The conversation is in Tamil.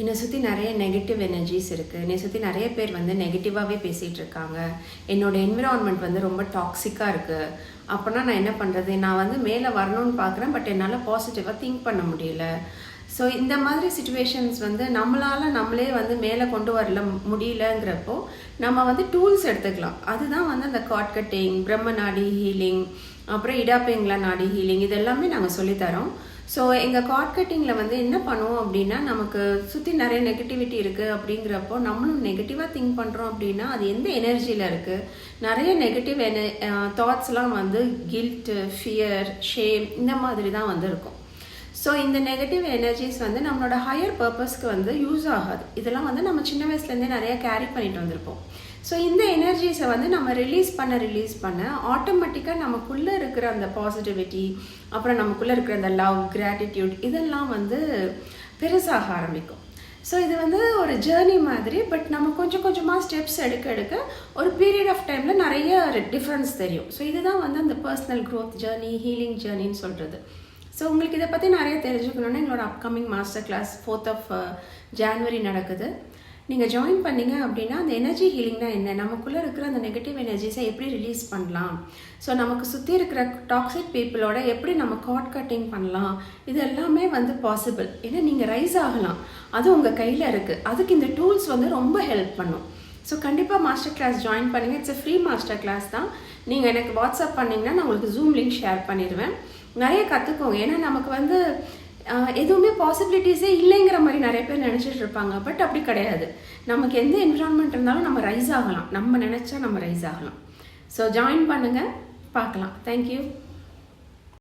என்னை சுற்றி நிறைய நெகட்டிவ் எனர்ஜிஸ் இருக்குது. என்னை சுற்றி நிறைய பேர் வந்து நெகட்டிவாகவே பேசிகிட்டு இருக்காங்க. என்னோடய என்விரான்மெண்ட் வந்து ரொம்ப டாக்ஸிக்காக இருக்குது. அப்போனா நான் என்ன பண்ணுறது? நான் வந்து மேலே வரணும்னு பார்க்குறேன், பட் என்னால் பாசிட்டிவாக திங்க் பண்ண முடியல. ஸோ இந்த மாதிரி சிச்சுவேஷன்ஸ் வந்து நம்மளே வந்து மேலே கொண்டு வரல முடியலங்கிறப்போ நம்ம வந்து டூல்ஸ் எடுத்துக்கலாம். அதுதான் வந்து அந்த கார்ட் கட்டிங், பிரம்ம நாடி ஹீலிங், அப்புறம் இடாப்பிங்களா நாடி ஹீலிங், இதெல்லாமே நாங்கள் சொல்லித்தரோம். ஸோ எங்கள் கார்ட் கட்டிங்கில் வந்து என்ன பண்ணுவோம் அப்படின்னா, நமக்கு சுற்றி நிறைய நெகட்டிவிட்டி இருக்குது அப்படிங்கிறப்போ நம்மளும் நெகட்டிவாக திங்க் பண்ணுறோம் அப்படின்னா அது எந்த எனர்ஜியில் இருக்குது. நிறைய நெகட்டிவ் தாட்ஸ்லாம் வந்து கில்ட்டு, ஃபியர், ஷேம் இந்த மாதிரி தான் வந்து இருக்கும். ஸோ இந்த நெகட்டிவ் எனர்ஜிஸ் வந்து நம்மளோட ஹையர் பர்பஸ்க்கு வந்து யூஸ் ஆகாது. இதெல்லாம் வந்து நம்ம சின்ன வயசுலேருந்தே நிறைய கேரி பண்ணிட்டு வந்திருப்போம். ஸோ இந்த எனர்ஜிஸை வந்து நம்ம ரிலீஸ் பண்ண ஆட்டோமேட்டிக்காக நமக்குள்ளே இருக்கிற அந்த பாசிட்டிவிட்டி, அப்புறம் நமக்குள்ளே இருக்கிற அந்த லவ், கிராட்டிடியூட் இதெல்லாம் வந்து பெருசாக ஆரம்பிக்கும். ஸோ இது வந்து ஒரு ஜேர்னி மாதிரி. பட் நம்ம கொஞ்சம் கொஞ்சமாக ஸ்டெப்ஸ் எடுக்க ஒரு பீரியட் ஆஃப் டைமில் நிறைய டிஃப்ரென்ஸ் தெரியும். ஸோ இதுதான் வந்து அந்த பர்சனல் க்ரோத் ஜேர்னி, ஹீலிங் ஜேர்னின்னு சொல்கிறது. ஸோ உங்களுக்கு இதை பற்றி நிறைய தெரிஞ்சுக்கணுன்னா எங்களோட upcoming master class 4th January நடக்குது. நீங்கள் ஜாயின் பண்ணிங்க அப்படின்னா அந்த எனர்ஜி ஹீலிங்னா என்ன, நமக்குள்ளே இருக்கிற அந்த நெகட்டிவ் எனர்ஜிஸை எப்படி ரிலீஸ் பண்ணலாம், ஸோ நமக்கு சுற்றி இருக்கிற டாக்ஸிக் பீப்புளோட எப்படி நம்ம கார்ட் கட்டிங் பண்ணலாம், இது எல்லாமே வந்து பாசிபிள். ஏன்னா நீங்கள் ரைஸ் ஆகலாம், அது உங்கள் கையில் இருக்குது. அதுக்கு இந்த டூல்ஸ் வந்து ரொம்ப ஹெல்ப் பண்ணும். ஸோ கண்டிப்பாக மாஸ்டர் கிளாஸ் ஜாயின் பண்ணுங்கள். இட்ஸ் ஃப்ரீ மாஸ்டர் கிளாஸ் தான். நீங்கள் எனக்கு வாட்ஸ்அப் பண்ணிங்கன்னா நான் உங்களுக்கு ஜூம் லிங்க் ஷேர் பண்ணிடுவேன். நிறைய கற்றுக்கோங்க. ஏன்னா நமக்கு வந்து எதுவுமே பாசிபிலிட்டிஸே இல்லைங்கிற மாதிரி நிறைய பேர் நினச்சிட்டு இருப்பாங்க. பட் அப்படி கிடையாது. நமக்கு எந்த என்விரான்மெண்ட் இருந்தாலும் நம்ம ரைஸ் ஆகலாம். நம்ம நினச்சா நம்ம ரைஸ் ஆகலாம். ஸோ ஜாயின் பண்ணுங்கள், பார்க்கலாம். தேங்க்யூ.